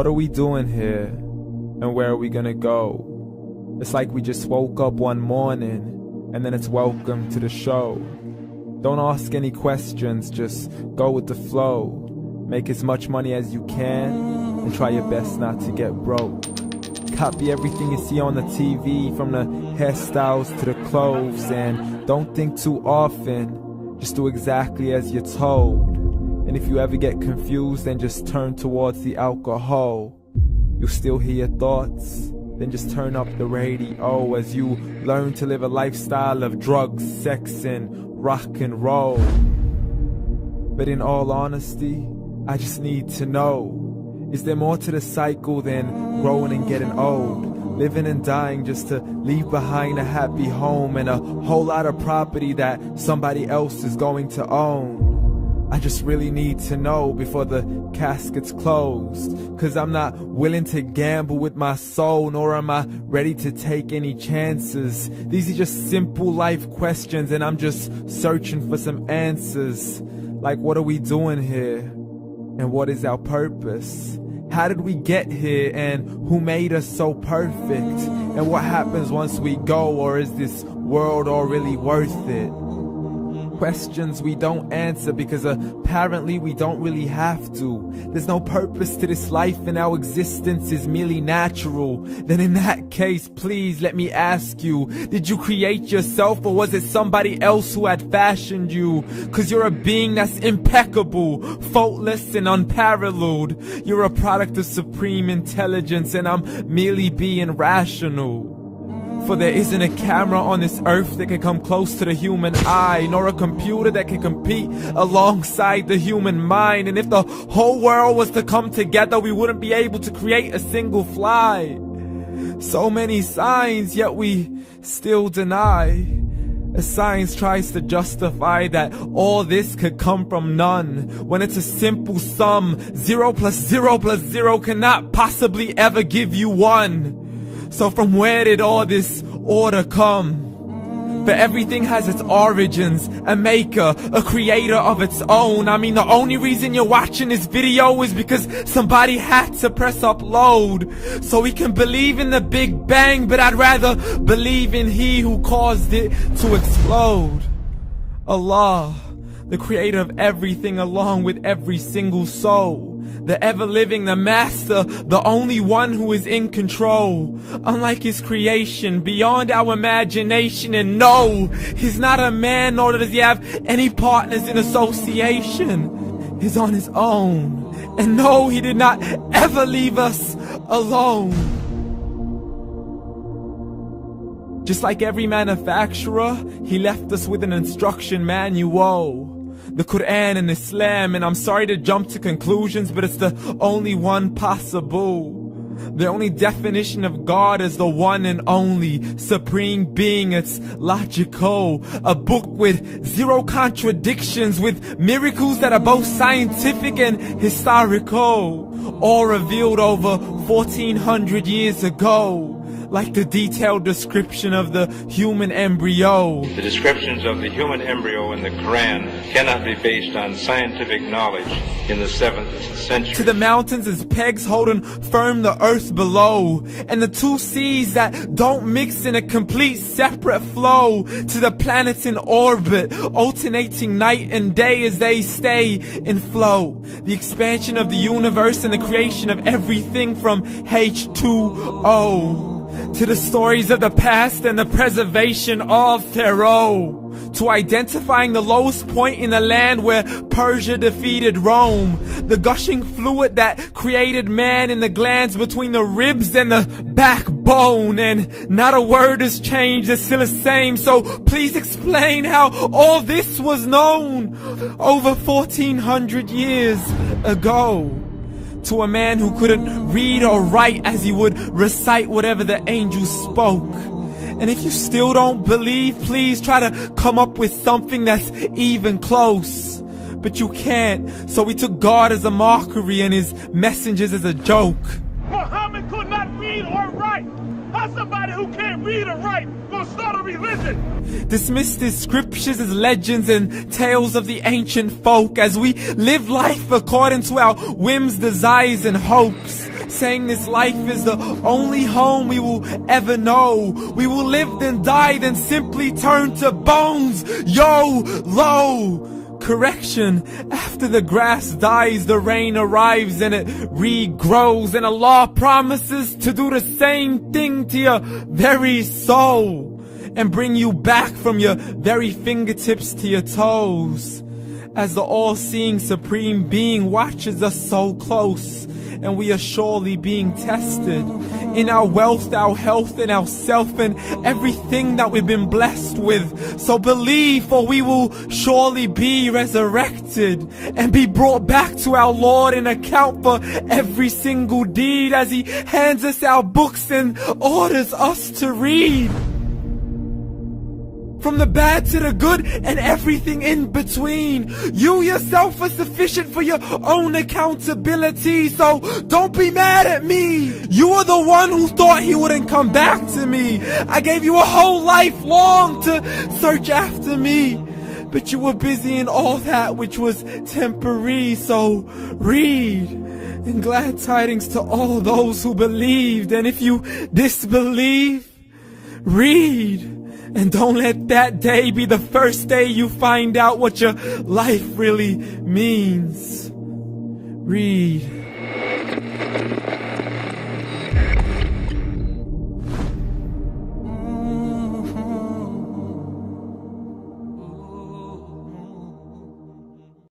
What are we doing here? And where are we gonna go? It's like we just woke up one morning and then it's welcome to the show. Don't ask any questions, just go with the flow. Make as much money as you can and try your best not to get broke. Copy everything you see on the TV, from the hairstyles to the clothes, and don't think too often, just do exactly as you're told. And if you ever get confused, then just turn towards the alcohol. You'll still hear your thoughts, then just turn up the radio as you learn to live a lifestyle of drugs, sex, and rock and roll. But in all honesty, I just need to know, is there more to the cycle than growing and getting old? Living and dying just to leave behind a happy home and a whole lot of property that somebody else is going to own. I just really need to know before the casket's closed, 'cause I'm not willing to gamble with my soul, nor am I ready to take any chances. These are just simple life questions and I'm just searching for some answers. Like, what are we doing here? And what is our purpose? How did we get here, and who made us so perfect? And what happens once we go, or is this world all really worth it? Questions we don't answer because apparently we don't really have to. There's no purpose to this life and our existence is merely natural. Then in that case, please let me ask you, did you create yourself, or was it somebody else who had fashioned you? 'Cause you're a being that's impeccable, faultless and unparalleled. You're a product of supreme intelligence and I'm merely being rational. For there isn't a camera on this earth that can come close to the human eye, nor a computer that can compete alongside the human mind. And if the whole world was to come together, we wouldn't be able to create a single fly. So many signs, yet we still deny. As science tries to justify that all this could come from none, when it's a simple sum. 0 plus 0 plus 0 cannot possibly ever give you 1. So from where did all this order come? For everything has its origins, a maker, a creator of its own. I mean, the only reason you're watching this video is because somebody had to press upload. So we can believe in the Big Bang, but I'd rather believe in He who caused it to explode. Allah, the creator of everything along with every single soul. The ever-living, the master, the only one who is in control. Unlike his creation, beyond our imagination. And no, he's not a man, nor does he have any partners in association. He's on his own. And no, he did not ever leave us alone. Just like every manufacturer, he left us with an instruction manual. The Quran and Islam, and I'm sorry to jump to conclusions, but it's the only one possible. The only definition of God is the one and only supreme being. It's logical, a book with 0 contradictions, with miracles that are both scientific and historical, all revealed over 1400 years ago. Like the detailed description of the human embryo. The descriptions of the human embryo in the Quran cannot be based on scientific knowledge in the 7th century. To the mountains as pegs holding firm the earth below, and the 2 seas that don't mix in a complete separate flow. To the planets in orbit, alternating night and day as they stay in flow. The expansion of the universe and the creation of everything from H2O. To the stories of the past and the preservation of Pharaoh. To identifying the lowest point in the land where Persia defeated Rome. The gushing fluid that created man in the glands between the ribs and the backbone. And not a word has changed, it's still the same. So please explain how all this was known over 1400 years ago. To a man who couldn't read or write, as he would recite whatever the angels spoke. And if you still don't believe, please try to come up with something that's even close. But you can't, so we took God as a mockery and his messengers as a joke. Muhammad could not read or write. How's somebody who can't read or write gonna start a religion? Dismissed his scriptures as legends and tales of the ancient folk, as we live life according to our whims, desires and hopes. saying this life is the only home we will ever know. We will live then die, then simply turn to bones. YOLO! Correction, after the grass dies, the rain arrives and it regrows, and Allah promises to do the same thing to your very soul and bring you back from your very fingertips to your toes, as the all-seeing supreme being watches us so close, and we are surely being tested in our wealth, our health, and our self, and everything that we've been blessed with. So believe, for we will surely be resurrected and be brought back to our Lord and account for every single deed, as He hands us our books and orders us to read. From the bad to the good and everything in between. You yourself are sufficient for your own accountability, so don't be mad at me. You are the one who thought He wouldn't come back to me. I gave you a whole life long to search after me, but you were busy in all that which was temporary. So read, and glad tidings to all those who believed. And if you disbelieve, read. And don't let that day be the first day you find out what your life really means. Read.